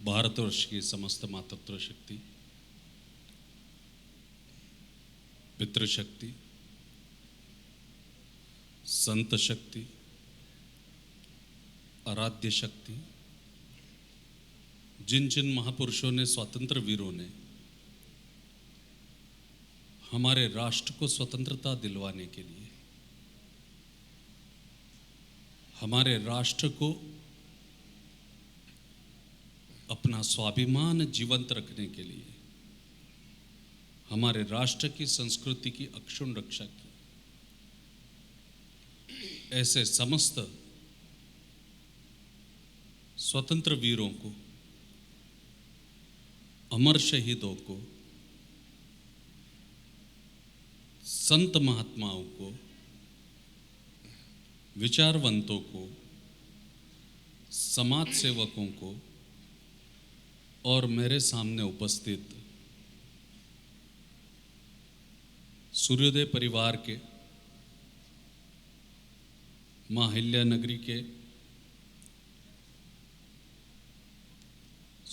भारतवर्ष की समस्त मातृत्व शक्ति, पितृशक्ति, संत शक्ति, आराध्य शक्ति, जिन जिन महापुरुषों ने, स्वतंत्र वीरों ने हमारे राष्ट्र को स्वतंत्रता दिलवाने के लिए, हमारे राष्ट्र को अपना स्वाभिमान जीवंत रखने के लिए, हमारे राष्ट्र की संस्कृति की अक्षुण्ण रक्षा की, ऐसे समस्त स्वतंत्र वीरों को, अमर शहीदों को, संत महात्माओं को, विचारवंतों को, समाज सेवकों को और मेरे सामने उपस्थित सूर्योदय परिवार के, मां अहिल्या नगरी के,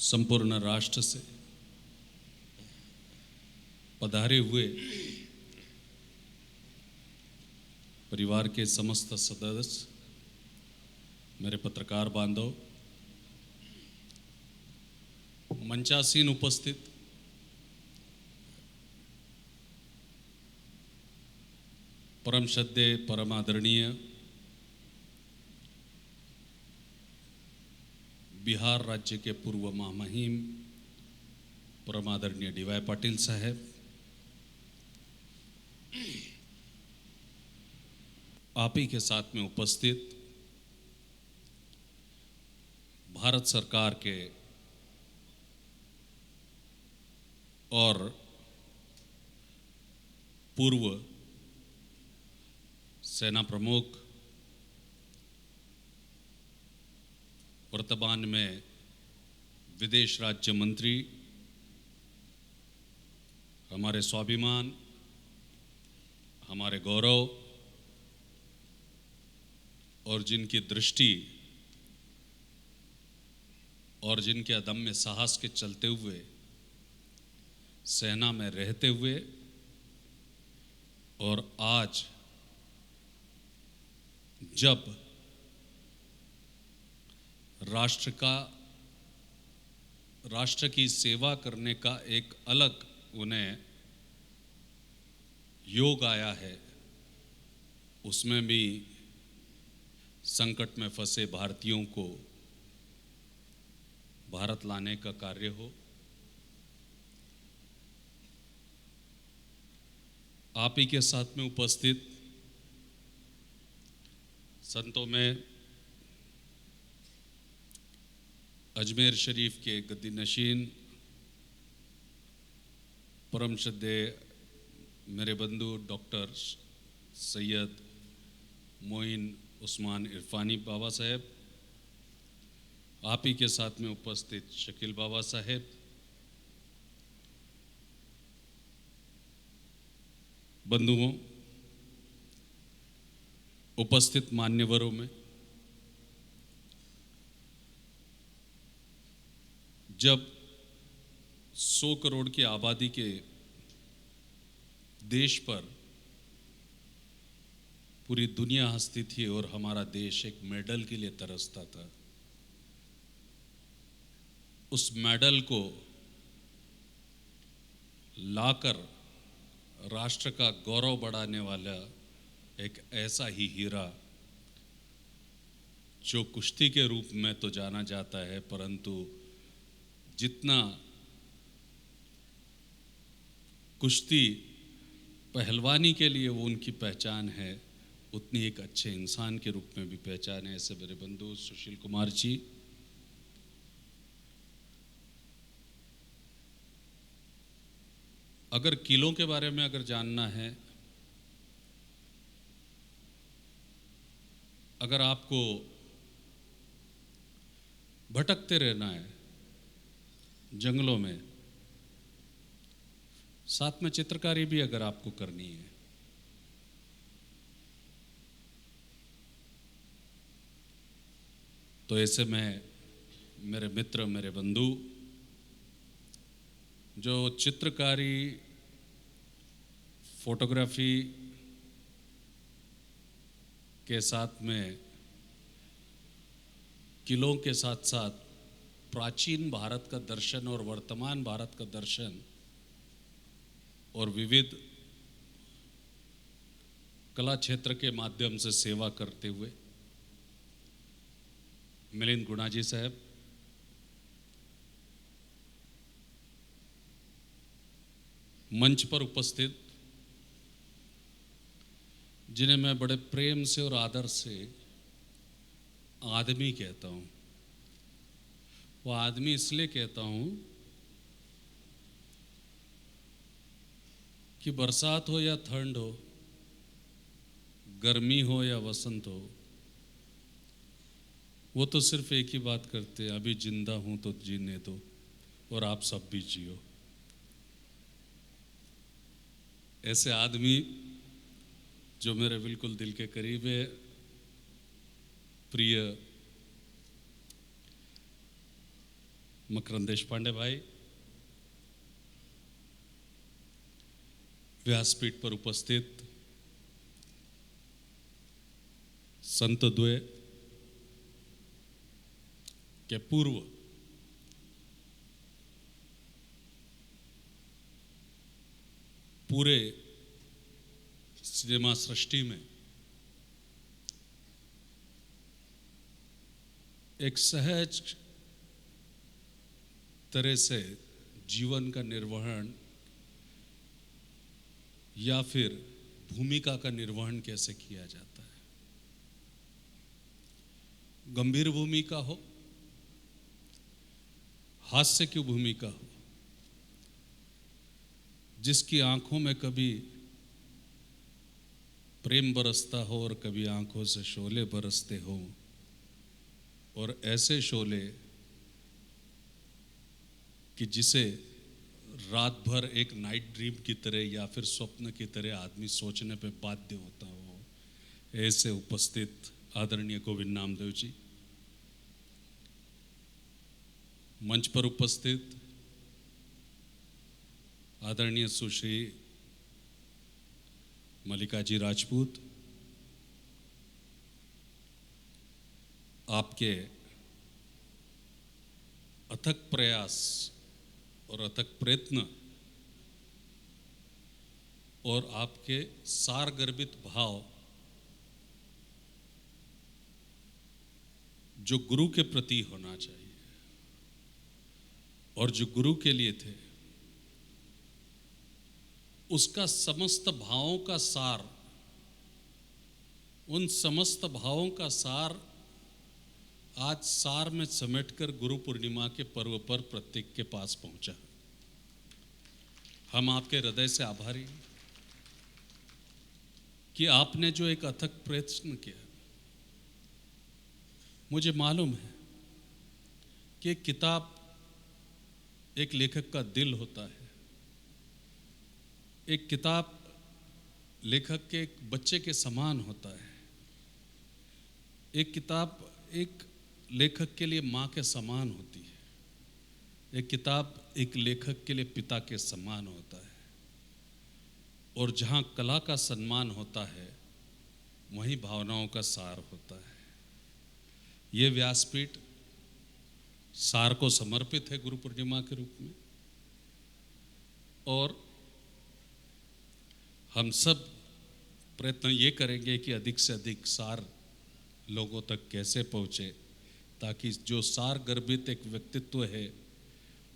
संपूर्ण राष्ट्र से पधारे हुए परिवार के समस्त सदस्य, मेरे पत्रकार बांधव, मंचासीन उपस्थित परम श्रद्धेय, परम आदरणीय बिहार राज्य के पूर्व महामहिम परम आदरणीय डी.वाई. पाटिल साहब, आप ही के साथ में उपस्थित भारत सरकार के और पूर्व सेना प्रमुख, वर्तमान में विदेश राज्य मंत्री, हमारे स्वाभिमान, हमारे गौरव और जिनकी दृष्टि और जिनके अदम्य साहस के चलते हुए, सेना में रहते हुए और आज जब राष्ट्र की सेवा करने का एक अलग उन्हें योग आया है, उसमें भी संकट में फंसे भारतीयों को भारत लाने का कार्य हो। आप ही के साथ में उपस्थित संतों में अजमेर शरीफ के गद्दी नशीन परम श्रद्धेय मेरे बंधु डॉक्टर सैयद मोइन उस्मान इरफानी बाबा साहेब, आप ही के साथ में उपस्थित शकील बाबा साहेब, बंधुओं, उपस्थित मान्यवरों में जब 100 करोड़ की आबादी के देश पर पूरी दुनिया हंसती थी और हमारा देश एक मेडल के लिए तरसता था, उस मेडल को लाकर राष्ट्र का गौरव बढ़ाने वाला एक ऐसा ही हीरा जो कुश्ती के रूप में तो जाना जाता है, परंतु जितना कुश्ती पहलवानी के लिए वो उनकी पहचान है, उतनी एक अच्छे इंसान के रूप में भी पहचान है। ऐसे मेरे बंधु सुशील कुमार जी, अगर किलों के बारे में अगर जानना है, अगर आपको भटकते रहना है जंगलों में, साथ में चित्रकारी भी अगर आपको करनी है, तो ऐसे में मेरे मित्र, मेरे बंधु, जो चित्रकारी, फोटोग्राफी के साथ में किलों के साथ साथ प्राचीन भारत का दर्शन और वर्तमान भारत का दर्शन और विविध कला क्षेत्र के माध्यम से सेवा करते हुए मिलिंद गुणा जी साहब, मंच पर उपस्थित, जिन्हें मैं बड़े प्रेम से और आदर से आदमी कहता हूँ। वो आदमी इसलिए कहता हूँ कि बरसात हो या ठंड हो, गर्मी हो या वसंत हो, वो तो सिर्फ एक ही बात करते हैं, अभी जिंदा हूं तो जीने दो और आप सब भी जियो। ऐसे आदमी जो मेरे बिल्कुल दिल के करीब है, प्रिय मकरंद देशपांडे भाई, व्यासपीठ पर उपस्थित संत द्वय के पूर्व पूरे सिनेमा सृष्टि में एक सहज तरह से जीवन का निर्वहन या फिर भूमिका का निर्वहन कैसे किया जाता है। गंभीर भूमिका हो, हास्य की भूमिका हो, जिसकी आंखों में कभी प्रेम बरसता हो और कभी आंखों से शोले बरसते हो, और ऐसे शोले कि जिसे रात भर एक नाइट ड्रीम की तरह या फिर स्वप्न की तरह आदमी सोचने पे बाध्य होता हो, ऐसे उपस्थित आदरणीय गोविंद नामदेव जी, मंच पर उपस्थित आदरणीय सुश्री मल्लिका जी राजपूत, आपके अथक प्रयास और अथक प्रयत्न और आपके सारगर्भित भाव जो गुरु के प्रति होना चाहिए और जो गुरु के लिए थे, उसका समस्त भावों का सार, उन समस्त भावों का सार आज सार में समेटकर गुरु पूर्णिमा के पर्व पर प्रत्येक के पास पहुंचा। हम आपके हृदय से आभारी हैं कि आपने जो एक अथक प्रयत्न किया। मुझे मालूम है कि एक किताब एक लेखक का दिल होता है, एक किताब लेखक के एक बच्चे के समान होता है, एक किताब एक लेखक के लिए माँ के समान होती है, एक किताब एक लेखक के लिए पिता के समान होता है। और जहाँ कला का सम्मान होता है, वहीं भावनाओं का सार होता है। ये व्यासपीठ सार को समर्पित है गुरु पूर्णिमा के रूप में, और हम सब प्रयत्न ये करेंगे कि अधिक से अधिक सार लोगों तक कैसे पहुँचे, ताकि जो सार गर्भित एक व्यक्तित्व है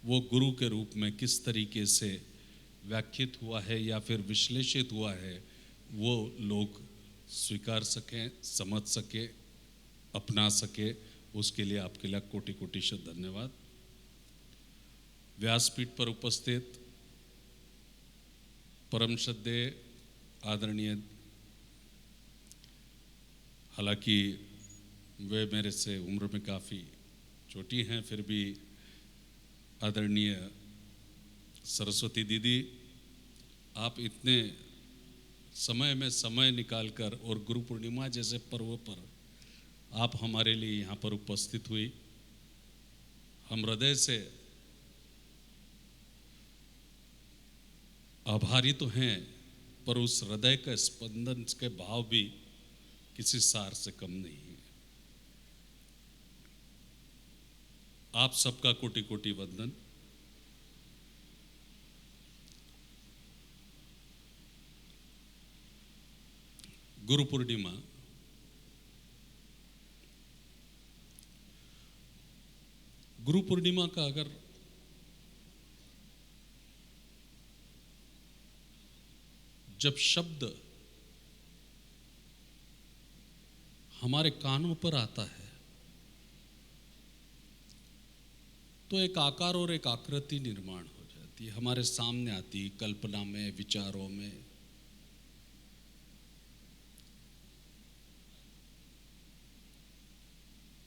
वो गुरु के रूप में किस तरीके से व्याख्यात हुआ है या फिर विश्लेषित हुआ है, वो लोग स्वीकार सकें, समझ सके, अपना सके। उसके लिए आपके लिए कोटि कोटि से धन्यवाद। व्यासपीठ पर उपस्थित परम श्रद्धेय आदरणीय, हालांकि वे मेरे से उम्र में काफ़ी छोटी हैं, फिर भी आदरणीय सरस्वती दीदी, आप इतने समय में समय निकालकर और गुरु पूर्णिमा जैसे पर्व पर आप हमारे लिए यहाँ पर उपस्थित हुई, हम हृदय से आभारी तो हैं, पर उस हृदय का स्पंदन के भाव भी किसी सार से कम नहीं है। आप सबका कोटि कोटि वंदन। गुरु पूर्णिमा का अगर जब शब्द हमारे कानों पर आता है तो एक आकार और एक आकृति निर्माण हो जाती है, हमारे सामने आती है, कल्पना में, विचारों में।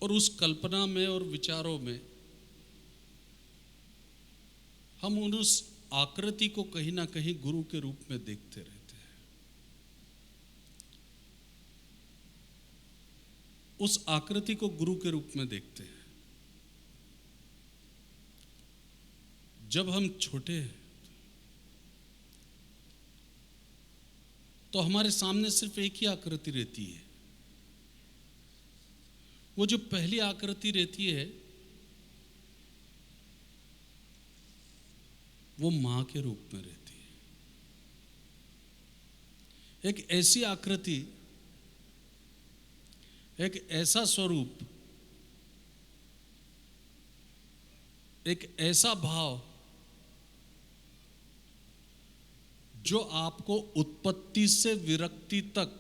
और उस कल्पना में और विचारों में हम उस आकृति को कहीं ना कहीं गुरु के रूप में देखते रहते हैं। उस आकृति को गुरु के रूप में देखते हैं। जब हम छोटे हैं तो हमारे सामने सिर्फ एक ही आकृति रहती है। वो जो पहली आकृति रहती है वो मां के रूप में रहती है। एक ऐसी आकृति, एक ऐसा स्वरूप, एक ऐसा भाव जो आपको उत्पत्ति से विरक्ति तक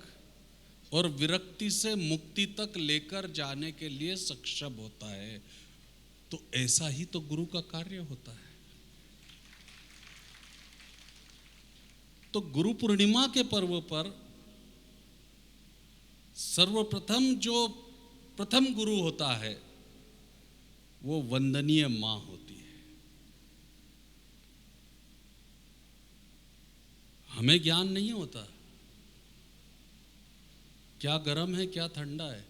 और विरक्ति से मुक्ति तक लेकर जाने के लिए सक्षम होता है। तो ऐसा ही तो गुरु का कार्य होता है। तो गुरु पूर्णिमा के पर्व पर सर्वप्रथम जो प्रथम गुरु होता है वो वंदनीय मां होती है। हमें ज्ञान नहीं होता क्या गर्म है क्या ठंडा है।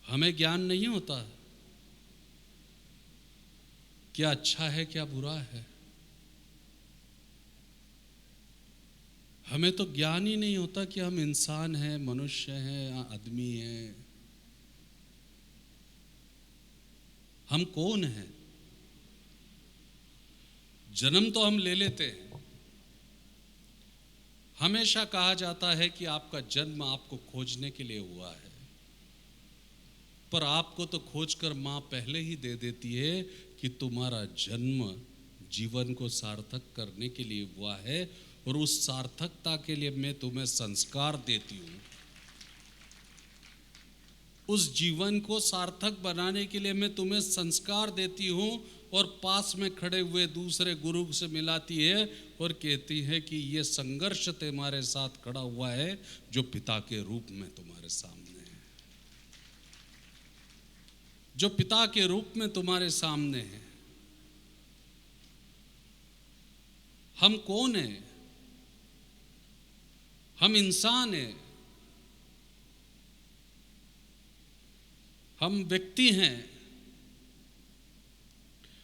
हमें ज्ञान नहीं होता क्या अच्छा है क्या बुरा है। हमें तो ज्ञान ही नहीं होता कि हम इंसान हैं, मनुष्य हैं, आदमी हैं। हम कौन हैं। जन्म तो हम ले लेते हैं। हमेशा कहा जाता है कि आपका जन्म आपको खोजने के लिए हुआ है, पर आपको तो खोजकर मां पहले ही दे देती है कि तुम्हारा जन्म जीवन को सार्थक करने के लिए हुआ है और उस सार्थकता के लिए मैं तुम्हें संस्कार देती हूँ। उस जीवन को सार्थक बनाने के लिए मैं तुम्हें संस्कार देती हूँ और पास में खड़े हुए दूसरे गुरु से मिलाती है और कहती है कि ये संघर्ष तुम्हारे साथ खड़ा हुआ है जो पिता के रूप में तुम्हारे सामने है, जो पिता के रूप में तुम्हारे सामने है। हम कौन हैं? हम इंसान हैं, हम व्यक्ति हैं।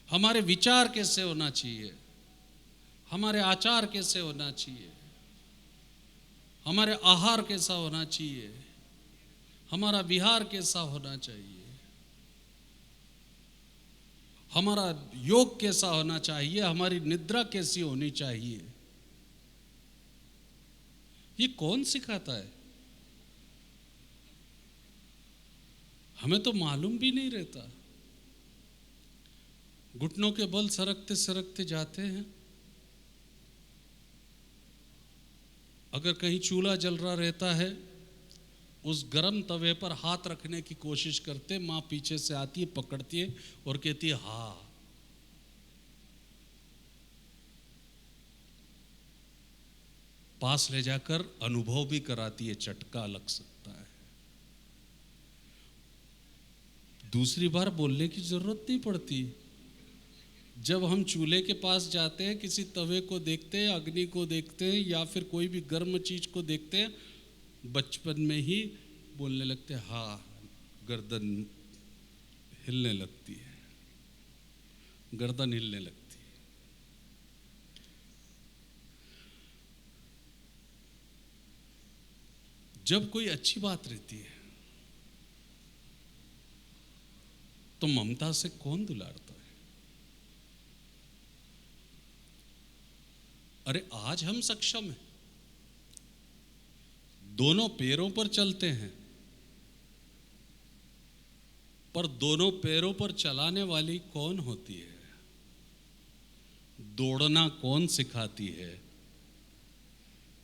हमारे विचार कैसे होना चाहिए, हमारे आचार कैसे होना चाहिए, हमारे आहार कैसा होना चाहिए, हमारा विहार कैसा होना चाहिए, हमारा योग कैसा होना चाहिए, हमारी निद्रा कैसी होनी चाहिए, ये कौन सिखाता है? हमें तो मालूम भी नहीं रहता। घुटनों के बल सरकते सरकते जाते हैं। अगर कहीं चूल्हा जल रहा रहता है, उस गरम तवे पर हाथ रखने की कोशिश करते, माँ पीछे से आती है, पकड़ती है और कहती है हाँ। पास ले जाकर अनुभव भी कराती है, चटका लग सकता है। दूसरी बार बोलने की जरूरत नहीं पड़ती। जब हम चूल्हे के पास जाते हैं, किसी तवे को देखते हैं, अग्नि को देखते हैं या फिर कोई भी गर्म चीज को देखते हैं, बचपन में ही बोलने लगते हैं हाँ, गर्दन हिलने लगती है, गर्दन हिलने लगती है। जब कोई अच्छी बात रहती है तो ममता से कौन दुलारता है? अरे आज हम सक्षम हैं, दोनों पैरों पर चलते हैं, पर दोनों पैरों पर चलाने वाली कौन होती है? दौड़ना कौन सिखाती है?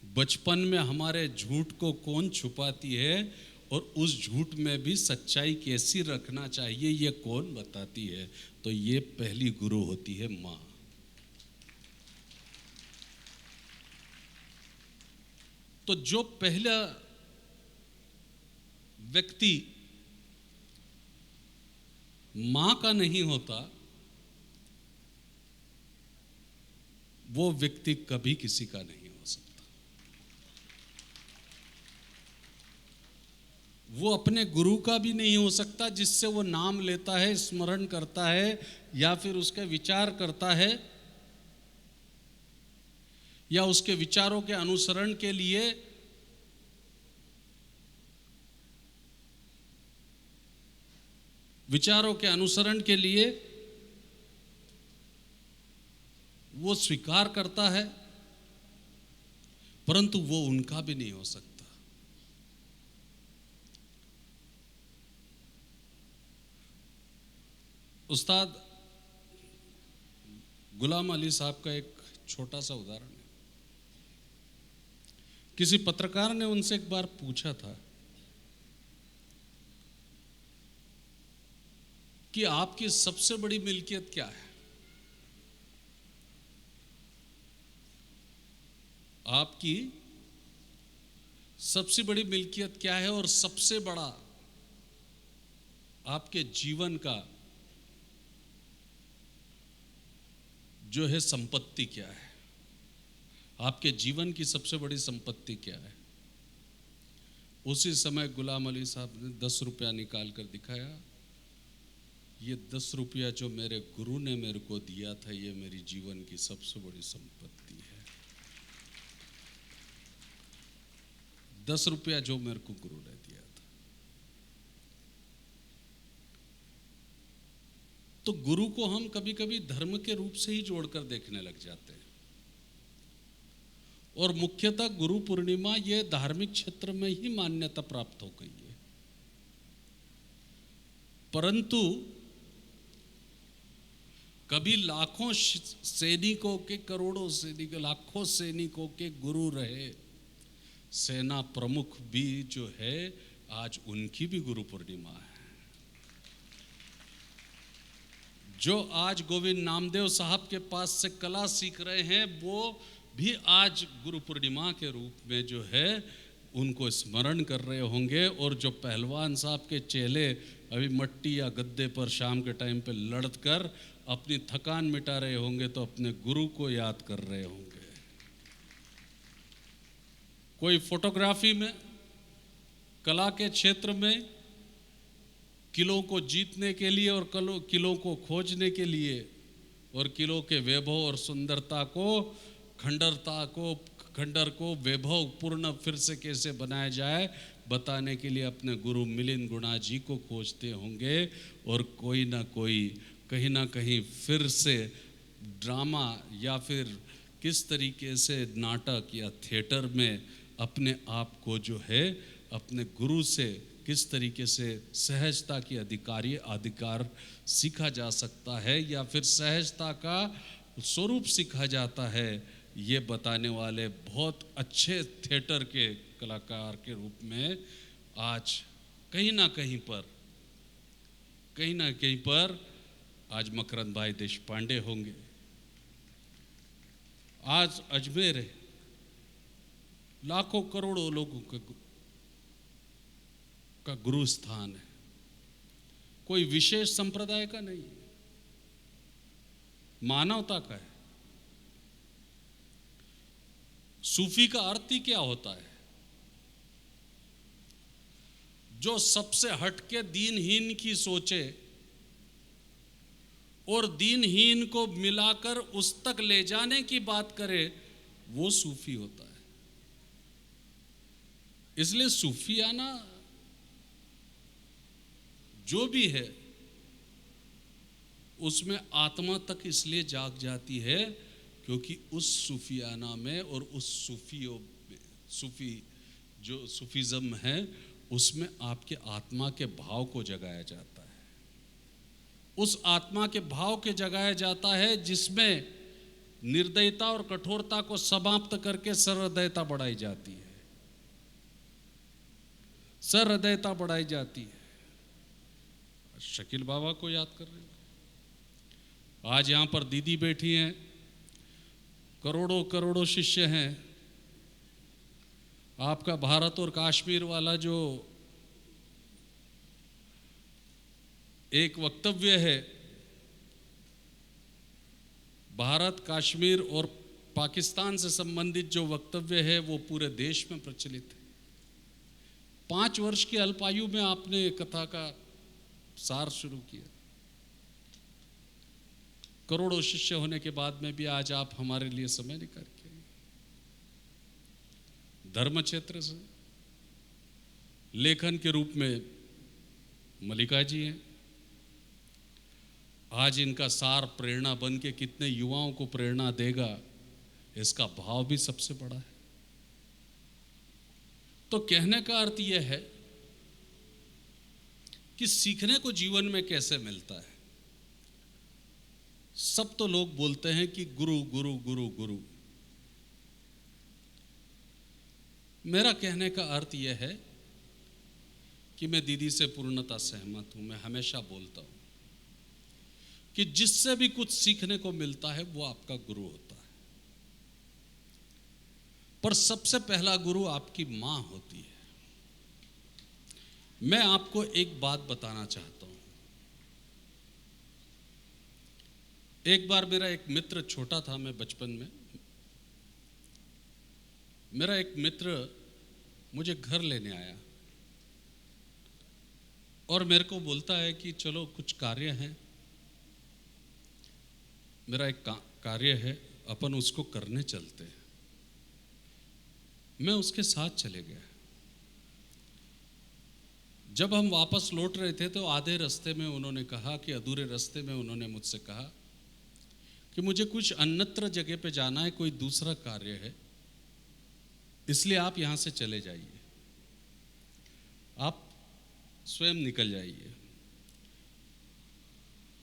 बचपन में हमारे झूठ को कौन छुपाती है? और उस झूठ में भी सच्चाई कैसी रखना चाहिए ये कौन बताती है? तो ये पहली गुरु होती है माँ। तो जो पहला व्यक्ति मां का नहीं होता, वो व्यक्ति कभी किसी का नहीं हो सकता। वो अपने गुरु का भी नहीं हो सकता जिससे वो नाम लेता है, स्मरण करता है या फिर उसके विचार करता है या उसके विचारों के अनुसरण के लिए वो स्वीकार करता है, परंतु वो उनका भी नहीं हो सकता। उस्ताद गुलाम अली साहब का एक छोटा सा उदाहरण है। किसी पत्रकार ने उनसे एक बार पूछा था कि आपकी सबसे बड़ी मिल्कियत क्या है? आपकी सबसे बड़ी मिल्कियत क्या है और सबसे बड़ा आपके जीवन का जो है संपत्ति क्या है? आपके जीवन की सबसे बड़ी संपत्ति क्या है? उसी समय गुलाम अली साहब ने 10 रुपया निकाल कर दिखाया। ये 10 रुपया जो मेरे गुरु ने मेरे को दिया था, ये मेरी जीवन की सबसे बड़ी संपत्ति है। 10 रुपया जो मेरे को गुरु ने दिया था। तो गुरु को हम कभी कभी धर्म के रूप से ही जोड़कर देखने लग जाते हैं, और मुख्यतः गुरु पूर्णिमा ये धार्मिक क्षेत्र में ही मान्यता प्राप्त हो गई है। परंतु कभी लाखों सैनिकों के, करोड़ों सैनिकों, लाखों सैनिकों के गुरु रहे सेना प्रमुख भी जो है, आज उनकी भी गुरु पूर्णिमा है। जो आज गोविंद नामदेव साहब के पास से कला सीख रहे हैं, वो भी आज गुरु पूर्णिमा के रूप में जो है उनको स्मरण कर रहे होंगे। और जो पहलवान साहब के चेले अभी मट्टी या गद्दे पर शाम के टाइम पे लड़कर अपनी थकान मिटा रहे होंगे, तो अपने गुरु को याद कर रहे होंगे। कोई फोटोग्राफी में, कला के क्षेत्र में किलों को जीतने के लिए और किलों को खोजने के लिए और किलों के वैभव और सुंदरता को, खंडर को वैभव पूर्ण फिर से कैसे बनाया जाए बताने के लिए अपने गुरु मिलिंद गुणा जी को खोजते होंगे। और कोई ना कोई कहीं ना कहीं फिर से ड्रामा या फिर किस तरीके से नाटक या थिएटर में अपने आप को जो है अपने गुरु से किस तरीके से सहजता की अधिकार सीखा जा सकता है या फिर सहजता का स्वरूप सीखा जाता है, ये बताने वाले बहुत अच्छे थिएटर के कलाकार के रूप में आज कहीं ना कहीं पर आज मकरंद भाई देशपांडे होंगे। आज अजमेर है, लाखों करोड़ों लोगों का गुरु स्थान है, कोई विशेष संप्रदाय का नहीं है, मानवता का है। सूफी का अर्थ ही क्या होता है? जो सबसे हटके दीनहीन की सोचे और दीनहीन को मिलाकर उस तक ले जाने की बात करे, वो सूफी होता है। इसलिए सूफियाना जो भी है उसमें आत्मा तक इसलिए जाग जाती है क्योंकि उस सूफियाना में और उस सूफी जो सूफीज़म है उसमें आपके आत्मा के भाव को जगाया जाता है। उस आत्मा के भाव के जगाया जाता है जिसमें निर्दयता और कठोरता को समाप्त करके सहृदयता बढ़ाई जाती है, सहृदयता बढ़ाई जाती है। शकील बाबा को याद कर रहे हैं, आज यहाँ पर दीदी बैठी हैं, करोड़ों करोड़ों शिष्य हैं। आपका भारत और कश्मीर वाला जो एक वक्तव्य है, भारत कश्मीर और पाकिस्तान से संबंधित जो वक्तव्य है वो पूरे देश में प्रचलित है। 5 वर्ष की अल्पायु में आपने कथा का सार शुरू किया। करोड़ों शिष्य होने के बाद में भी आज आप हमारे लिए समय निकाल के धर्म क्षेत्र से लेखन के रूप में मल्लिका जी हैं। आज इनका सार प्रेरणा बन के कितने युवाओं को प्रेरणा देगा, इसका भाव भी सबसे बड़ा है। तो कहने का अर्थ यह है कि सीखने को जीवन में कैसे मिलता है। सब तो लोग बोलते हैं कि गुरु गुरु गुरु गुरु। मेरा कहने का अर्थ यह है कि मैं दीदी से पूर्णतः सहमत हूं। मैं हमेशा बोलता हूं कि जिससे भी कुछ सीखने को मिलता है वो आपका गुरु होता है, पर सबसे पहला गुरु आपकी मां होती है। मैं आपको एक बात बताना चाहता हूं। एक बार मेरा एक मित्र, छोटा था मैं बचपन में, मेरा एक मित्र मुझे घर लेने आया और मेरे को बोलता है कि चलो कुछ कार्य है, मेरा एक कार्य है, अपन उसको करने चलते हैं। मैं उसके साथ चले गया। जब हम वापस लौट रहे थे तो आधे रास्ते में उन्होंने कहा कि अधूरे रास्ते में उन्होंने मुझसे कहा कि मुझे कुछ अन्यत्र जगह पे जाना है, कोई दूसरा कार्य है, इसलिए आप यहां से चले जाइए, आप स्वयं निकल जाइए।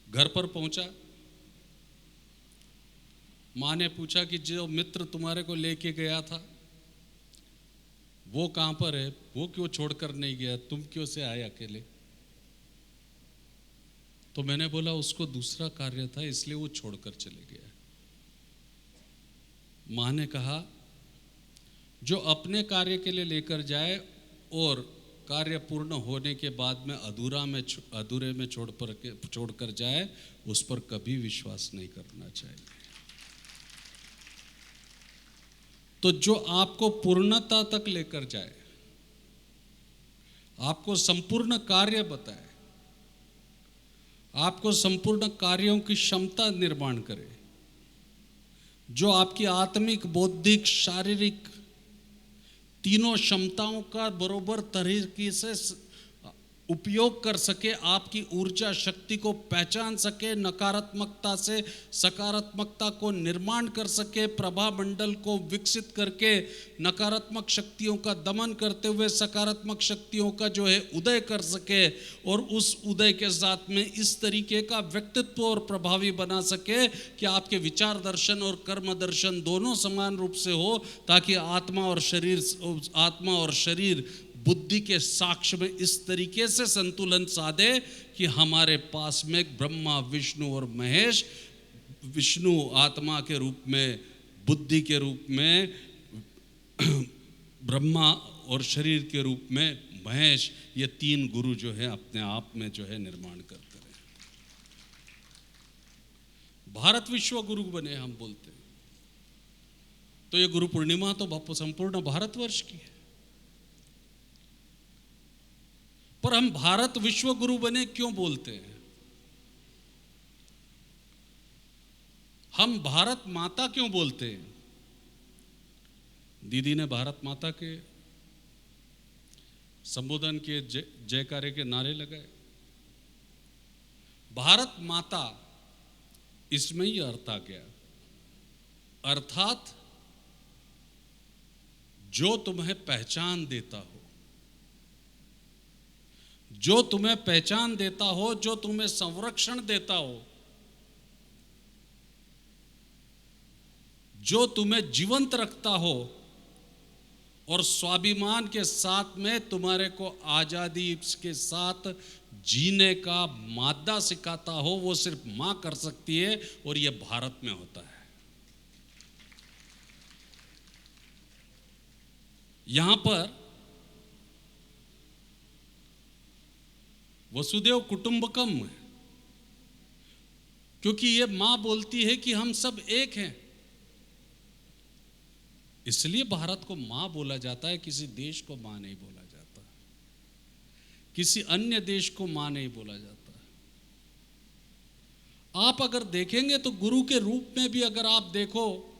घर पर पहुंचा, मां ने पूछा कि जो मित्र तुम्हारे को लेके गया था वो कहां पर है, वो क्यों छोड़कर नहीं गया, तुम क्यों से आए अकेले। तो मैंने बोला उसको दूसरा कार्य था इसलिए वो छोड़कर चले गया। मां ने कहा जो अपने कार्य के लिए लेकर जाए और कार्य पूर्ण होने के बाद में अधूरे में छोड़कर जाए, उस पर कभी विश्वास नहीं करना चाहिए। तो जो आपको पूर्णता तक लेकर जाए, आपको संपूर्ण कार्य बताए, आपको संपूर्ण कार्यों की क्षमता निर्माण करे, जो आपकी आत्मिक, बौद्धिक, शारीरिक तीनों क्षमताओं का बरोबर तरीके से उपयोग कर सके, आपकी ऊर्जा शक्ति को पहचान सके, नकारात्मकता से सकारात्मकता को निर्माण कर सके, प्रभा मंडल को विकसित करके नकारात्मक शक्तियों का दमन करते हुए सकारात्मक शक्तियों का जो है उदय कर सके, और उस उदय के साथ में इस तरीके का व्यक्तित्व और प्रभावी बना सके कि आपके विचार दर्शन और कर्म दर्शन दोनों समान रूप से हो, ताकि आत्मा और शरीर बुद्धि के साक्ष्य में इस तरीके से संतुलन साधे कि हमारे पास में ब्रह्मा, विष्णु और महेश, विष्णु आत्मा के रूप में, बुद्धि के रूप में ब्रह्मा और शरीर के रूप में महेश, ये 3 गुरु जो है अपने आप में जो है निर्माण करते रहे। भारत विश्व गुरु बने हम बोलते हैं, तो ये गुरु पूर्णिमा तो संपूर्ण भारतवर्ष की है। पर हम भारत विश्व गुरु बने क्यों बोलते हैं? हम भारत माता क्यों बोलते हैं? दीदी ने भारत माता के संबोधन के जयकारे के नारे लगाए। भारत माता, इसमें ही अर्थ आ गया, अर्थात जो तुम्हें पहचान देता हो, जो तुम्हें पहचान देता हो, जो तुम्हें संरक्षण देता हो, जो तुम्हें जीवंत रखता हो और स्वाभिमान के साथ में तुम्हारे को आजादी के साथ जीने का मादा सिखाता हो, वो सिर्फ मां कर सकती है और ये भारत में होता है। यहां पर वसुदेव कुटुंबकम है, क्योंकि ये मां बोलती है कि हम सब एक हैं, इसलिए भारत को मां बोला जाता है। किसी देश को मां नहीं बोला जाता, किसी अन्य देश को मां नहीं बोला जाता। आप अगर देखेंगे तो गुरु के रूप में भी अगर आप देखो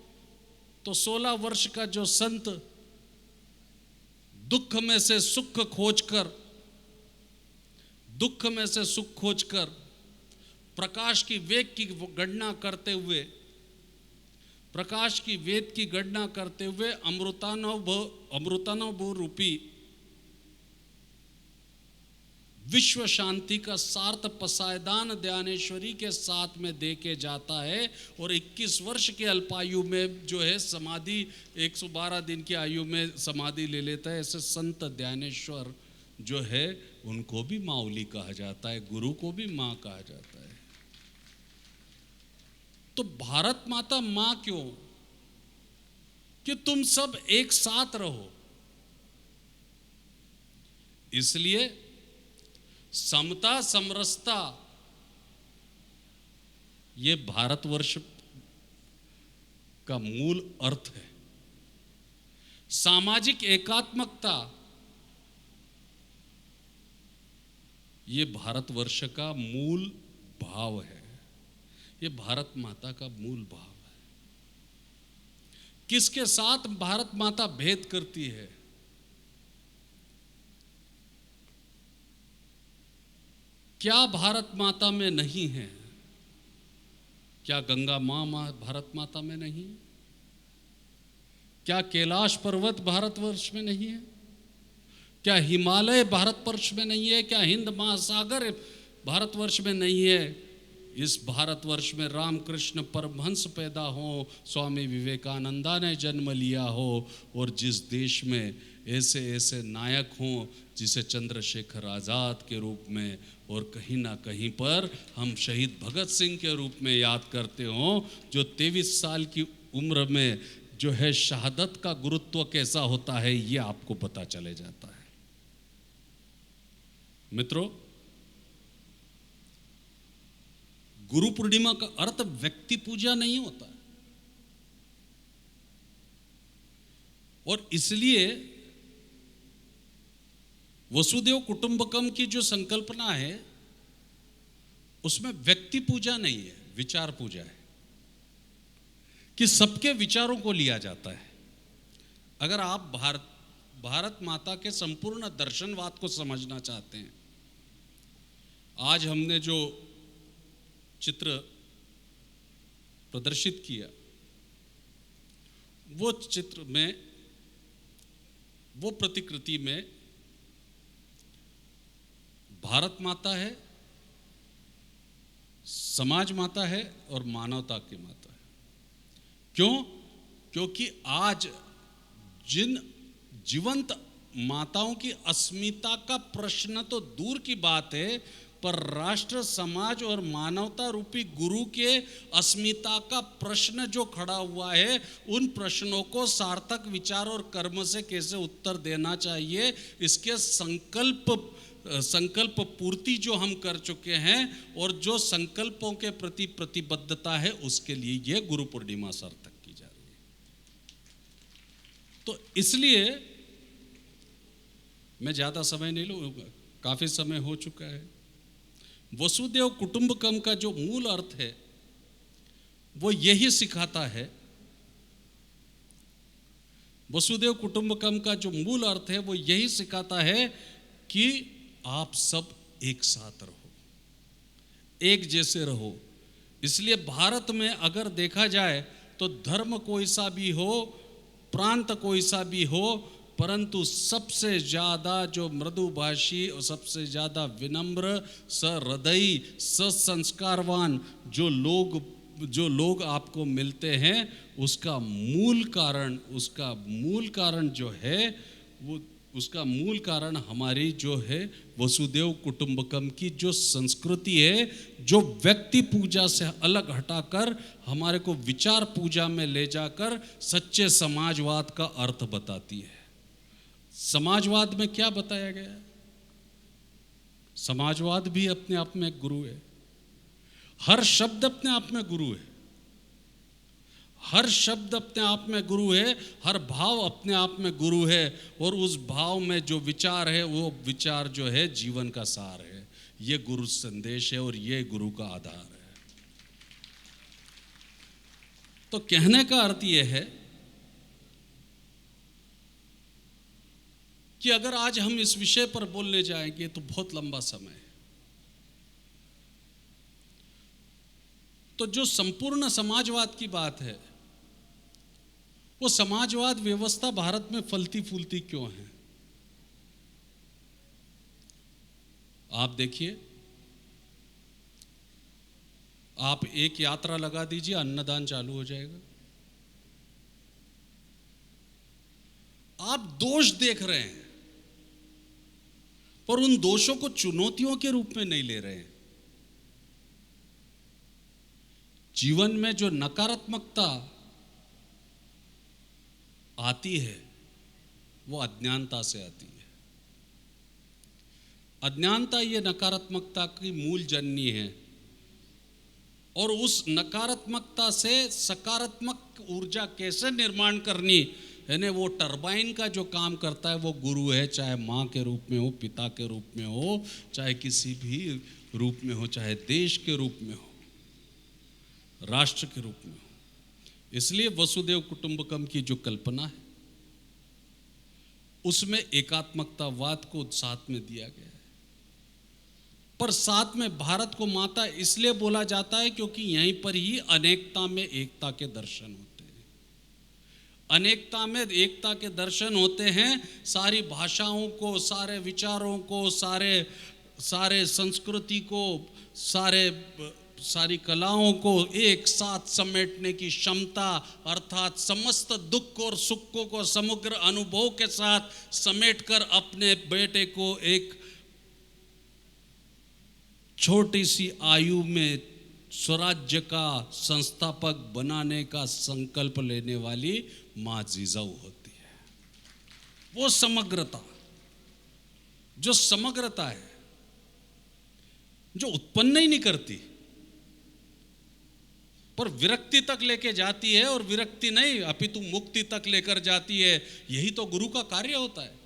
तो 16 वर्ष का जो संत दुख में से सुख खोजकर, दुख में से सुख खोजकर प्रकाश की वेग की गणना करते हुए, प्रकाश की वेद की गणना करते हुए अमृतानुभव रूपी विश्व शांति का सार्थ पसायदान ध्यानेश्वरी के साथ में दे के जाता है और 21 वर्ष के अल्पायु में जो है समाधि, 112 दिन की आयु में समाधि ले लेता है। ऐसे संत ध्यानेश्वर जो है उनको भी माउली कहा जाता है, गुरु को भी मां कहा जाता है। तो भारत माता मां क्यों? कि तुम सब एक साथ रहो, इसलिए समता समरसता ये भारतवर्ष का मूल अर्थ है। सामाजिक एकात्मकता ये भारतवर्ष का मूल भाव है, ये भारत माता का मूल भाव है। किसके साथ भारत माता भेद करती है? क्या भारत माता में नहीं है? क्या गंगा मां भारत माता में नहीं? क्या कैलाश पर्वत भारतवर्ष में नहीं है? क्या हिमालय भारतवर्ष में नहीं है? क्या हिंद महासागर भारतवर्ष में नहीं है? इस भारतवर्ष में रामकृष्ण परमहंस पैदा हो, स्वामी विवेकानंदा ने जन्म लिया हो, और जिस देश में ऐसे ऐसे नायक हों जिसे चंद्रशेखर आज़ाद के रूप में और कहीं ना कहीं पर हम शहीद भगत सिंह के रूप में याद करते हों, जो 23 साल की उम्र में जो है शहादत का गुरुत्व कैसा होता है ये आपको पता चले जाता है। मित्रों, गुरु पूर्णिमा का अर्थ व्यक्ति पूजा नहीं होता, और इसलिए वसुदेव कुटुंबकम की जो संकल्पना है उसमें व्यक्ति पूजा नहीं है, विचार पूजा है, कि सबके विचारों को लिया जाता है। अगर आप भारत माता के संपूर्ण दर्शनवाद को समझना चाहते हैं, आज हमने जो चित्र प्रदर्शित किया, वो चित्र में, वो प्रतिकृति में भारत माता है, समाज माता है और मानवता की माता है। क्यों? क्योंकि आज जिन जीवंत माताओं की अस्मिता का प्रश्न तो दूर की बात है, पर राष्ट्र, समाज और मानवता रूपी गुरु के अस्मिता का प्रश्न जो खड़ा हुआ है, उन प्रश्नों को सार्थक विचार और कर्म से कैसे उत्तर देना चाहिए, इसके संकल्प पूर्ति जो हम कर चुके हैं और जो संकल्पों के प्रति प्रतिबद्धता है, उसके लिए यह गुरु पूर्णिमा सार्थक की जा रही है। तो इसलिए मैं ज्यादा समय नहीं लूंगा, काफी समय हो चुका है। वसुदेव कुटुंबकम का जो मूल अर्थ है वो यही सिखाता है। वसुदेव कुटुंबकम का जो मूल अर्थ है वो यही सिखाता है कि आप सब एक साथ रहो, एक जैसे रहो। इसलिए भारत में अगर देखा जाए तो धर्म कोई सा भी हो, प्रांत कोई सा भी हो, परंतु सबसे ज़्यादा जो मृदुभाषी और सबसे ज़्यादा विनम्र, सहृदयी, सत्संस्कारवान जो लोग आपको मिलते हैं, उसका मूल कारण जो है वो, उसका मूल कारण हमारी जो है वसुदेव कुटुंबकम की जो संस्कृति है, जो व्यक्ति पूजा से अलग हटाकर हमारे को विचार पूजा में ले जाकर सच्चे समाजवाद का अर्थ बताती है। समाजवाद में क्या बताया गया है? समाजवाद भी अपने आप में एक गुरु है। हर शब्द अपने आप में गुरु है, हर शब्द अपने आप में गुरु है, हर भाव अपने आप में गुरु है, और उस भाव में जो विचार है वो विचार जो है जीवन का सार है। ये गुरु संदेश है और ये गुरु का आधार है। तो कहने का अर्थ ये है कि अगर आज हम इस विषय पर बोलने जाएंगे तो बहुत लंबा समय है। तो जो संपूर्ण समाजवाद की बात है, वो समाजवाद व्यवस्था भारत में फलती फूलती क्यों है? आप देखिए, आप एक यात्रा लगा दीजिए, अन्नदान चालू हो जाएगा। आप दोष देख रहे हैं, पर उन दोषों को चुनौतियों के रूप में नहीं ले रहे हैं। जीवन में जो नकारात्मकता आती है वो अज्ञानता से आती है। अज्ञानता ये नकारात्मकता की मूल जननी है, और उस नकारात्मकता से सकारात्मक ऊर्जा कैसे निर्माण करनी, यानी वो टरबाइन का जो काम करता है वो गुरु है, चाहे माँ के रूप में हो, पिता के रूप में हो, चाहे किसी भी रूप में हो, चाहे देश के रूप में हो, राष्ट्र के रूप में हो। इसलिए वसुदेव कुटुंबकम की जो कल्पना है उसमें एकात्मकतावाद को साथ में दिया गया है, पर साथ में भारत को माता इसलिए बोला जाता है क्योंकि यहीं पर ही अनेकता में एकता के दर्शन होते हैं। अनेकता में एकता के दर्शन होते हैं। सारी भाषाओं को, सारे विचारों को, सारे संस्कृति को, सारी कलाओं को एक साथ समेटने की क्षमता, अर्थात समस्त दुख और सुखों को समग्र अनुभव के साथ समेटकर अपने बेटे को एक छोटी सी आयु में स्वराज्य का संस्थापक बनाने का संकल्प लेने वाली माँ जिजाऊ होती है। वो समग्रता, जो समग्रता है, जो उत्पन्न ही नहीं करती पर विरक्ति तक लेके जाती है, और विरक्ति नहीं अपितु मुक्ति तक लेकर जाती है। यही तो गुरु का कार्य होता है।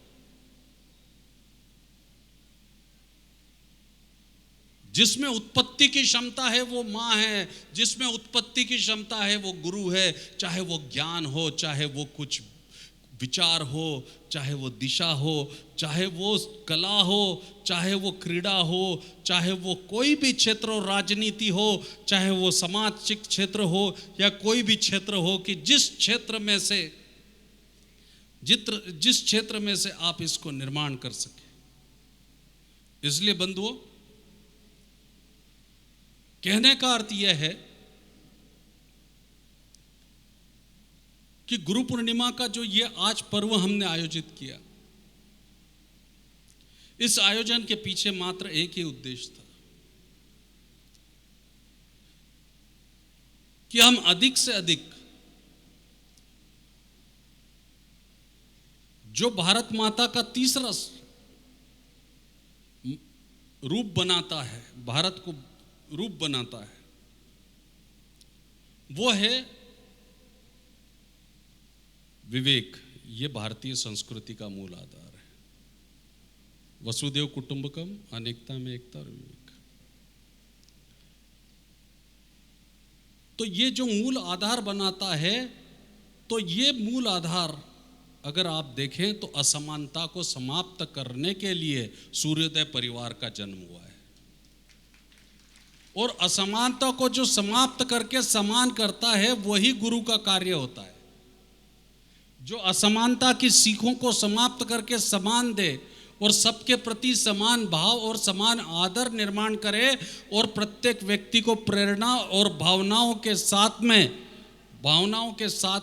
जिसमें उत्पत्ति की क्षमता है वो माँ है, जिसमें उत्पत्ति की क्षमता है वो गुरु है। चाहे वो ज्ञान हो, चाहे वो कुछ विचार हो, चाहे वो दिशा हो, चाहे वो कला हो, चाहे वो क्रीड़ा हो, चाहे वो कोई भी क्षेत्र हो, राजनीति हो, चाहे वो सामाजिक क्षेत्र हो या कोई भी क्षेत्र हो, कि जिस क्षेत्र में से आप इसको निर्माण कर सके। इसलिए बंधुओं, कहने का अर्थ यह है कि गुरु पूर्णिमा का जो ये आज पर्व हमने आयोजित किया, इस आयोजन के पीछे मात्र एक ही उद्देश्य था कि हम अधिक से अधिक जो भारत माता का तीसरा रूप बनाता है, भारत को रूप बनाता है, वो है विवेक। ये भारतीय संस्कृति का मूल आधार है। वसुदेव कुटुंबकम, अनेकता में एकता और विवेक। तो ये जो मूल आधार बनाता है, तो ये मूल आधार अगर आप देखें तो असमानता को समाप्त करने के लिए सूर्योदय परिवार का जन्म हुआ है। और असमानता को जो समाप्त करके समान करता है वही गुरु का कार्य होता है। जो असमानता की सीखों को समाप्त करके समान दे और सबके प्रति समान भाव और समान आदर निर्माण करे और प्रत्येक व्यक्ति को प्रेरणा और भावनाओं के साथ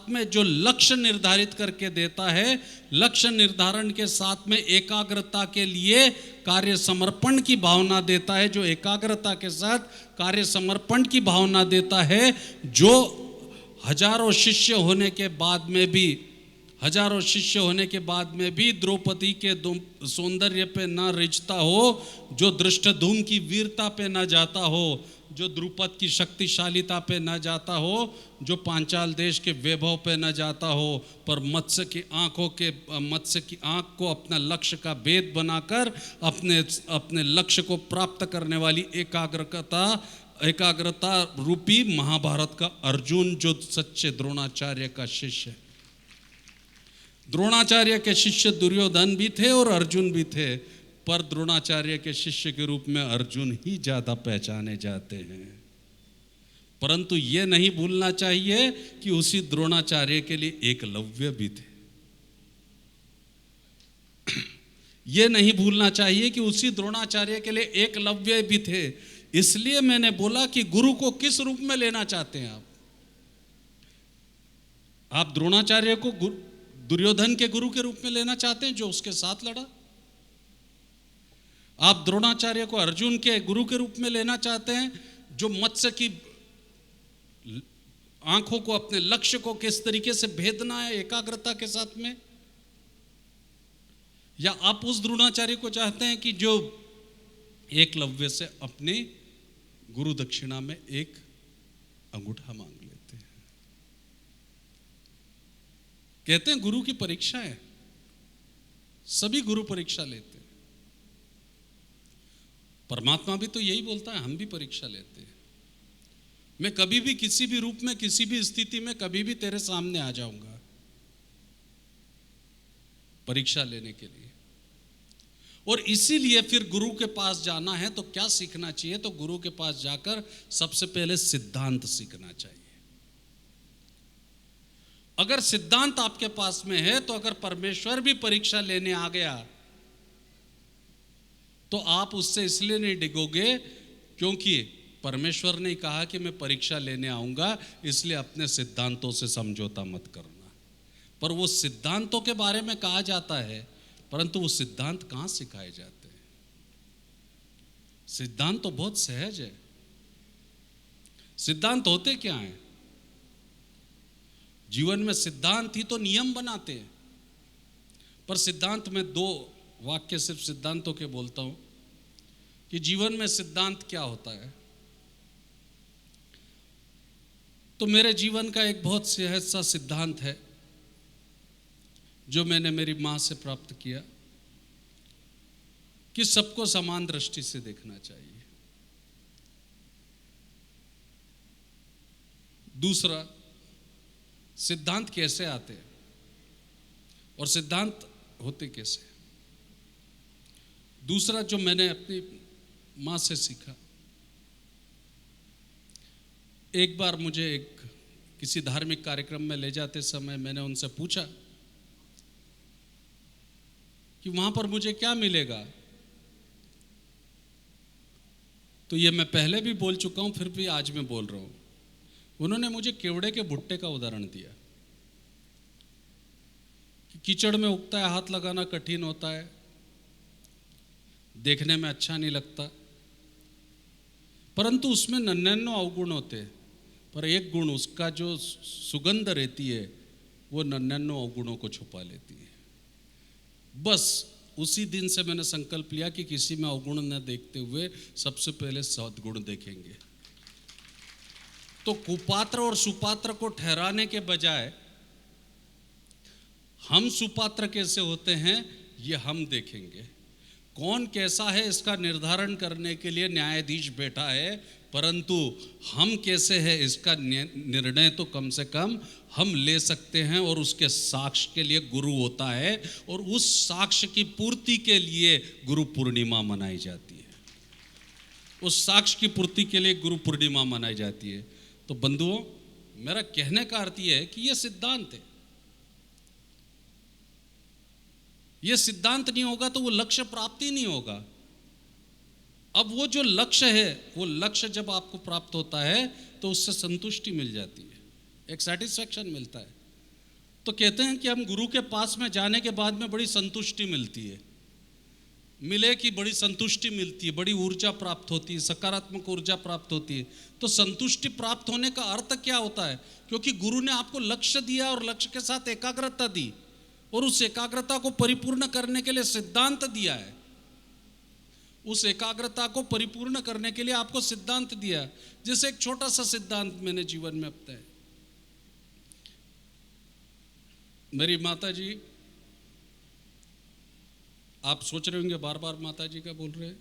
में जो लक्ष्य निर्धारित करके देता है, लक्ष्य निर्धारण के साथ में एकाग्रता के लिए कार्य समर्पण की भावना देता है, जो एकाग्रता के साथ कार्य समर्पण की भावना देता है, जो हजारों शिष्य होने के बाद में भी द्रौपदी के सौंदर्य पे ना रिझता हो, जो दृष्टधुम की वीरता पे ना जाता हो, जो द्रुपद की शक्तिशालिता पे न जाता हो, जो पांचाल देश के वैभव पे न जाता हो, पर मत्स्य की आंख को अपना लक्ष्य का भेद बनाकर अपने लक्ष्य को प्राप्त करने वाली एकाग्रता रूपी महाभारत का अर्जुन, जो सच्चे द्रोणाचार्य का शिष्य है। द्रोणाचार्य के शिष्य दुर्योधन भी थे और अर्जुन भी थे, पर द्रोणाचार्य के शिष्य के रूप में अर्जुन ही ज्यादा पहचाने जाते हैं। परंतु ये नहीं भूलना चाहिए कि उसी द्रोणाचार्य के लिए एकलव्य भी थे। ये नहीं भूलना चाहिए कि उसी द्रोणाचार्य के लिए एकलव्य भी थे। इसलिए मैंने बोला कि गुरु को किस रूप में लेना चाहते हैं आप द्रोणाचार्य को दुर्योधन के गुरु के रूप में लेना चाहते हैं जो उसके साथ लड़ा? आप द्रोणाचार्य को अर्जुन के गुरु के रूप में लेना चाहते हैं जो मत्स्य की आंखों को, अपने लक्ष्य को किस तरीके से भेदना है एकाग्रता के साथ में? या आप उस द्रोणाचार्य को चाहते हैं कि जो एकलव्य से अपने गुरु दक्षिणा में एक अंगूठा मांग लेते हैं? कहते हैं गुरु की परीक्षा है, सभी गुरु परीक्षा लेते हैं। परमात्मा भी तो यही बोलता है, हम भी परीक्षा लेते हैं। मैं कभी भी किसी भी रूप में, किसी भी स्थिति में कभी भी तेरे सामने आ जाऊंगा परीक्षा लेने के लिए। और इसीलिए फिर गुरु के पास जाना है तो क्या सीखना चाहिए? तो गुरु के पास जाकर सबसे पहले सिद्धांत सीखना चाहिए। अगर सिद्धांत आपके पास में है तो अगर परमेश्वर भी परीक्षा लेने आ गया तो आप उससे इसलिए नहीं डिगोगे क्योंकि परमेश्वर ने कहा कि मैं परीक्षा लेने आऊंगा, इसलिए अपने सिद्धांतों से समझौता मत करना। पर वो सिद्धांतों के बारे में कहा जाता है, परंतु वो सिद्धांत कहाँ सिखाए जाते हैं? सिद्धांत तो बहुत सहज है। सिद्धांत होते क्या हैं? जीवन में सिद्धांत ही तो नियम बनाते हैं। पर सिद्धांत में दो वाक्य सिर्फ सिद्धांतों के बोलता हूं कि जीवन में सिद्धांत क्या होता है। तो मेरे जीवन का एक बहुत सहज सा सिद्धांत है जो मैंने मेरी मां से प्राप्त किया कि सबको समान दृष्टि से देखना चाहिए। दूसरा, सिद्धांत कैसे आते हैं और सिद्धांत होते कैसे? दूसरा जो मैंने अपनी मां से सीखा, एक बार मुझे किसी धार्मिक कार्यक्रम में ले जाते समय मैंने उनसे पूछा कि वहां पर मुझे क्या मिलेगा। तो ये मैं पहले भी बोल चुका हूं, फिर भी आज मैं बोल रहा हूं। उन्होंने मुझे केवड़े के भुट्टे का उदाहरण दिया कि कीचड़ में उगता है, हाथ लगाना कठिन होता है, देखने में अच्छा नहीं लगता, परंतु उसमें 99 अवगुण होते हैं, पर एक गुण उसका जो सुगंध रहती है वो 99 अवगुणों को छुपा लेती है। बस उसी दिन से मैंने संकल्प लिया कि किसी में अवगुण न देखते हुए सबसे पहले सद्गुण देखेंगे। तो कुपात्र और सुपात्र को ठहराने के बजाय हम सुपात्र कैसे होते हैं ये हम देखेंगे। कौन कैसा है इसका निर्धारण करने के लिए न्यायाधीश बैठा है परंतु हम कैसे हैं इसका निर्णय तो कम से कम हम ले सकते हैं, और उसके साक्ष्य के लिए गुरु होता है, और उस साक्ष्य की पूर्ति के लिए गुरु पूर्णिमा मनाई जाती है। उस साक्ष्य की पूर्ति के लिए गुरु पूर्णिमा मनाई जाती है। तो बंधुओं, मेरा कहने का अर्थ यह है कि यह सिद्धांत है। यह सिद्धांत नहीं होगा तो वो लक्ष्य प्राप्ति नहीं होगा। अब वो जो लक्ष्य है, वो लक्ष्य जब आपको प्राप्त होता है तो उससे संतुष्टि मिल जाती है, एक सेटिस्फैक्शन मिलता है। तो कहते हैं कि हम गुरु के पास में जाने के बाद में बड़ी संतुष्टि मिलती है, मिले कि बड़ी संतुष्टि मिलती है, बड़ी ऊर्जा प्राप्त होती है, सकारात्मक ऊर्जा प्राप्त होती है। तो संतुष्टि प्राप्त होने का अर्थ क्या होता है? क्योंकि गुरु ने आपको लक्ष्य दिया और लक्ष्य के साथ एकाग्रता दी, और उस एकाग्रता को परिपूर्ण करने के लिए सिद्धांत दिया है। उस एकाग्रता को परिपूर्ण करने के लिए आपको सिद्धांत दिया। जैसे एक छोटा सा सिद्धांत मैंने जीवन में अपनाया। मेरी माता जी, आप सोच रहे होंगे बार बार माता जी का बोल रहे हैं,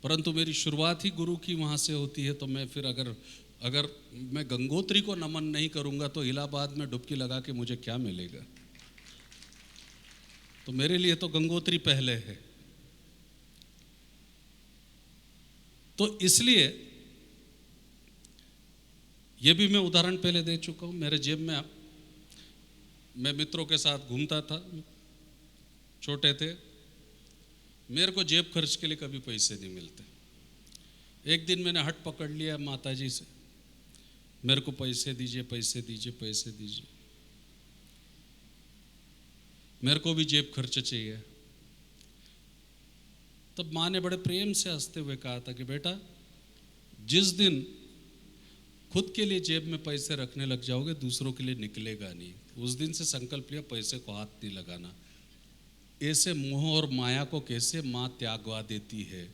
परंतु मेरी शुरुआत ही गुरु की वहां से होती है। तो मैं फिर अगर मैं गंगोत्री को नमन नहीं करूंगा तो इलाहाबाद में डुबकी लगा के मुझे क्या मिलेगा? तो मेरे लिए तो गंगोत्री पहले है। तो इसलिए यह भी मैं उदाहरण पहले दे चुका हूं। मेरे जेब में, मैं मित्रों के साथ घूमता था, छोटे थे, मेरे को जेब खर्च के लिए कभी पैसे नहीं मिलते। एक दिन मैंने हट पकड़ लिया माता जी से, मेरे को पैसे दीजिए, पैसे दीजिए, पैसे दीजिए, मेरे को भी जेब खर्च चाहिए। तब माँ ने बड़े प्रेम से हंसते हुए कहा था कि बेटा, जिस दिन खुद के लिए जेब में पैसे रखने लग जाओगे, दूसरों के लिए निकलेगा नहीं। उस दिन से संकल्प लिया, पैसे को हाथ नहीं लगाना। ऐसे मोह और माया को कैसे माँ त्यागवा देती है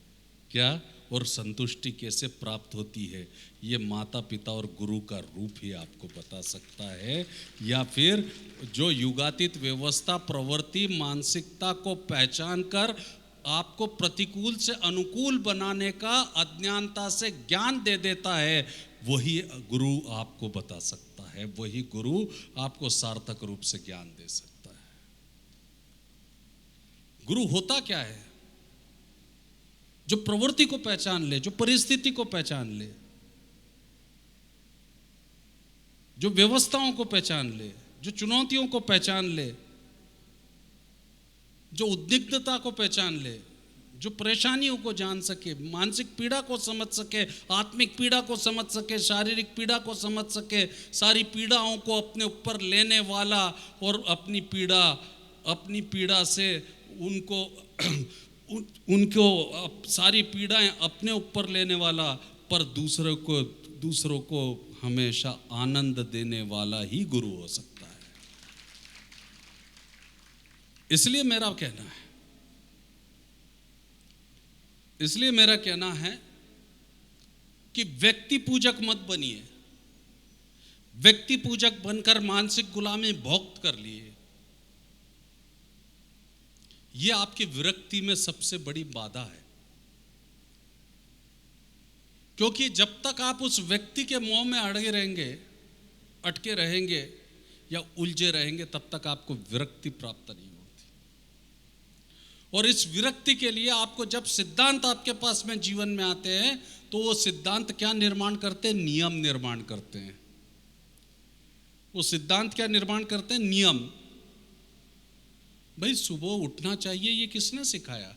क्या, और संतुष्टि कैसे प्राप्त होती है, ये माता पिता और गुरु का रूप ही आपको बता सकता है। या फिर जो युगातीत व्यवस्था, प्रवृत्ति, मानसिकता को पहचान कर आपको प्रतिकूल से अनुकूल बनाने का अज्ञानता से ज्ञान दे देता है, वही गुरु आपको बता सकता है, वही गुरु आपको सार्थक रूप से ज्ञान दे सकता है। गुरु होता क्या है? जो प्रवृत्ति को पहचान ले, जो परिस्थिति को पहचान ले, जो व्यवस्थाओं को पहचान ले, जो चुनौतियों को पहचान ले, जो उद्विग्नता को पहचान ले, जो परेशानियों को जान सके, मानसिक पीड़ा को समझ सके, आत्मिक पीड़ा को समझ सके, शारीरिक पीड़ा को समझ सके, सारी पीड़ाओं को अपने ऊपर लेने वाला, और अपनी पीड़ा से उनको सारी पीड़ाएं अपने ऊपर लेने वाला, पर दूसरों को हमेशा आनंद देने वाला ही गुरु हो सकता है। इसलिए मेरा कहना है कि व्यक्ति पूजक मत बनिए। व्यक्ति पूजक बनकर मानसिक गुलामी भोक्त कर लिए, यह आपकी विरक्ति में सबसे बड़ी बाधा है। क्योंकि जब तक आप उस व्यक्ति के मोह में अटके रहेंगे या उलझे रहेंगे, तब तक आपको विरक्ति प्राप्त नहीं होती। और इस विरक्ति के लिए आपको, जब सिद्धांत आपके पास में जीवन में आते हैं, तो वो सिद्धांत क्या निर्माण करते हैं? नियम निर्माण करते हैं। वो सिद्धांत क्या निर्माण करते हैं? नियम। भाई, सुबह उठना चाहिए, ये किसने सिखाया?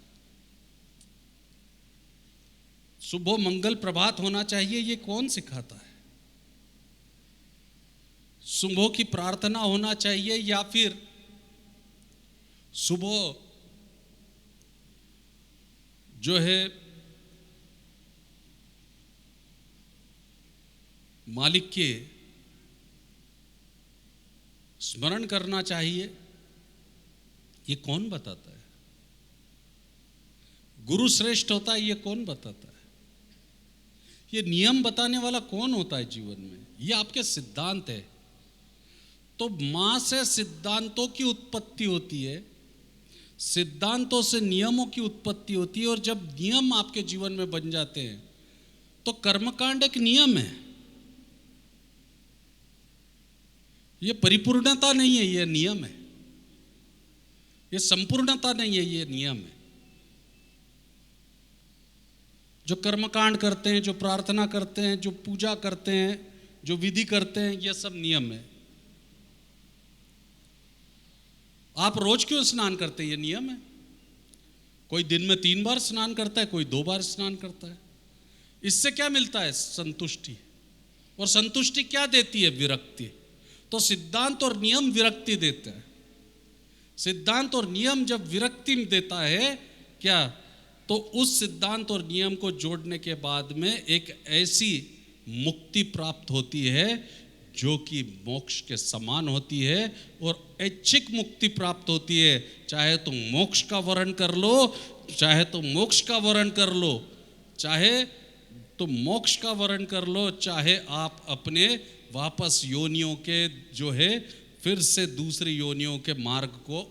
सुबह मंगल प्रभात होना चाहिए, ये कौन सिखाता है? सुबह की प्रार्थना होना चाहिए, या फिर सुबह जो है मालिक के स्मरण करना चाहिए, ये कौन बताता है? गुरु श्रेष्ठ होता है, ये कौन बताता है? ये नियम बताने वाला कौन होता है जीवन में? ये आपके सिद्धांत है। तो मां से सिद्धांतों की उत्पत्ति होती है, सिद्धांतों से नियमों की उत्पत्ति होती है, और जब नियम आपके जीवन में बन जाते हैं तो कर्मकांड एक नियम है, ये परिपूर्णता नहीं है, ये नियम है। ये संपूर्णता नहीं है, ये नियम है। जो कर्मकांड करते हैं, जो प्रार्थना करते हैं, जो पूजा करते हैं, जो विधि करते हैं, ये सब नियम है। आप रोज क्यों स्नान करते हैं? ये नियम है। कोई दिन में 3 बार स्नान करता है, कोई 2 बार स्नान करता है। इससे क्या मिलता है? संतुष्टि। और संतुष्टि क्या देती है? विरक्ति। तो सिद्धांत और नियम विरक्ति देते हैं। सिद्धांत और नियम जब विरक्ति देता है क्या, तो उस सिद्धांत और नियम को जोड़ने के बाद में एक ऐसी मुक्ति प्राप्त होती है जो कि मोक्ष के समान होती है, और ऐच्छिक मुक्ति प्राप्त होती है। चाहे तुम मोक्ष का वर्ण कर लो, चाहे तुम मोक्ष का वर्ण कर लो, चाहे तुम मोक्ष का वर्ण कर लो, चाहे आप अपने वापस योनियों के जो है फिर से दूसरी योनियों के मार्ग को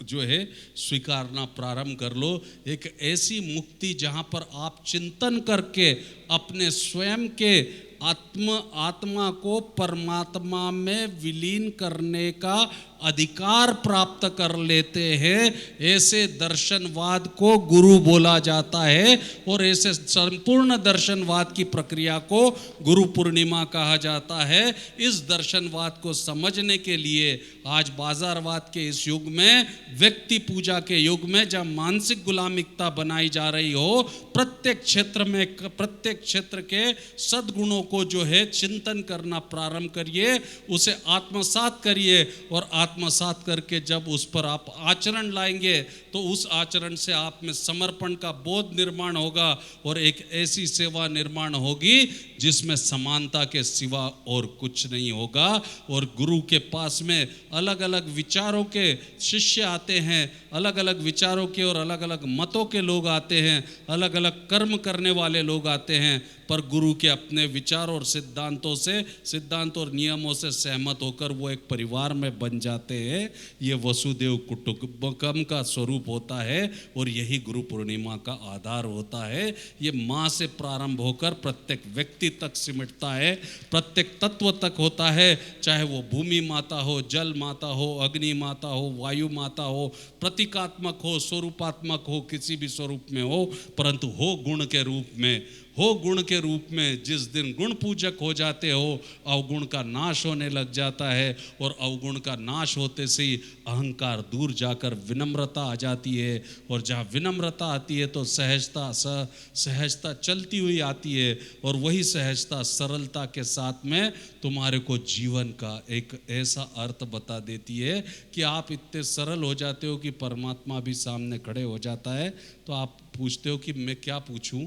जो है स्वीकारना प्रारंभ कर लो। एक ऐसी मुक्ति जहाँ पर आप चिंतन करके अपने स्वयं के आत्मा को परमात्मा में विलीन करने का अधिकार प्राप्त कर लेते हैं। ऐसे दर्शनवाद को गुरु बोला जाता है, और ऐसे संपूर्ण दर्शनवाद की प्रक्रिया को गुरु पूर्णिमा कहा जाता है। इस दर्शनवाद को समझने के लिए आज बाजारवाद के इस युग में, व्यक्ति पूजा के युग में, जहाँ मानसिक गुलामिकता बनाई जा रही हो, प्रत्येक क्षेत्र में, प्रत्येक क्षेत्र के सद्गुणों को जो है चिंतन करना प्रारंभ करिए, उसे आत्मसात करिए, और आत्मसात करके जब उस पर आप आचरण लाएंगे तो उस आचरण से आप में समर्पण का बोध निर्माण होगा, और एक ऐसी सेवा निर्माण होगी जिसमें समानता के सिवा और कुछ नहीं होगा। और गुरु के पास में अलग अलग विचारों के शिष्य आते हैं, अलग अलग विचारों के और अलग अलग मतों के लोग आते हैं, अलग अलग कर्म करने वाले लोग आते हैं, पर गुरु के अपने विचारों और सिद्धांतों से, सिद्धांत और नियमों से सहमत होकर वो एक परिवार में बन जाते हैं। ये वसुदेव कुटुंबकम का स्वरूप होता है, और यही गुरु पूर्णिमा का आधार होता है। ये माँ से प्रारंभ होकर प्रत्येक व्यक्ति तक सिमटता है, प्रत्येक तत्व तक होता है, चाहे वो भूमि माता हो, जल माता हो, अग्नि माता हो, वायु माता हो, प्रतीकात्मक हो, स्वरूपात्मक हो, किसी भी स्वरूप में हो, परंतु हो गुण के रूप में, हो गुण के रूप में। जिस दिन गुण पूजक हो जाते हो, अवगुण का नाश होने लग जाता है, और अवगुण का नाश होते से ही अहंकार दूर जाकर विनम्रता आ जाती है, और जहाँ विनम्रता आती है तो सहजता चलती हुई आती है, और वही सहजता सरलता के साथ में तुम्हारे को जीवन का एक ऐसा अर्थ बता देती है कि आप इतने सरल हो जाते हो कि परमात्मा भी सामने खड़े हो जाता है। तो आप पूछते हो कि मैं क्या पूछूं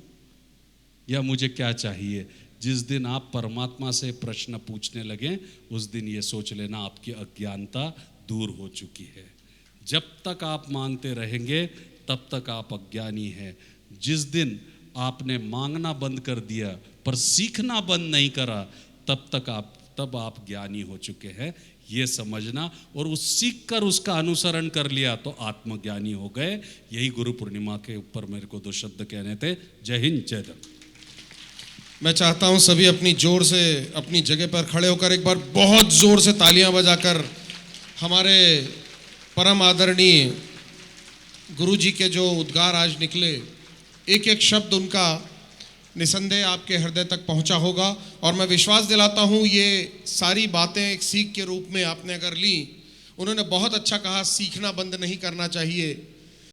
या मुझे क्या चाहिए। जिस दिन आप परमात्मा से प्रश्न पूछने लगें, उस दिन ये सोच लेना आपकी अज्ञानता दूर हो चुकी है। जब तक आप मांगते रहेंगे तब तक आप अज्ञानी हैं। जिस दिन आपने मांगना बंद कर दिया पर सीखना बंद नहीं करा, तब आप ज्ञानी हो चुके हैं, ये समझना। और उस सीख कर उसका अनुसरण कर लिया तो आत्मज्ञानी हो गए। यही गुरु पूर्णिमा के ऊपर मेरे को 2 शब्द कहने थे। जय हिंद, जय धन। मैं चाहता हूं सभी अपनी जोर से अपनी जगह पर खड़े होकर एक बार बहुत जोर से तालियां बजाकर हमारे परम आदरणीय गुरु जी के जो उद्गार आज निकले, एक एक शब्द उनका निसंदेह आपके हृदय तक पहुंचा होगा। और मैं विश्वास दिलाता हूं ये सारी बातें एक सीख के रूप में आपने अगर ली, उन्होंने बहुत अच्छा कहा, सीखना बंद नहीं करना चाहिए।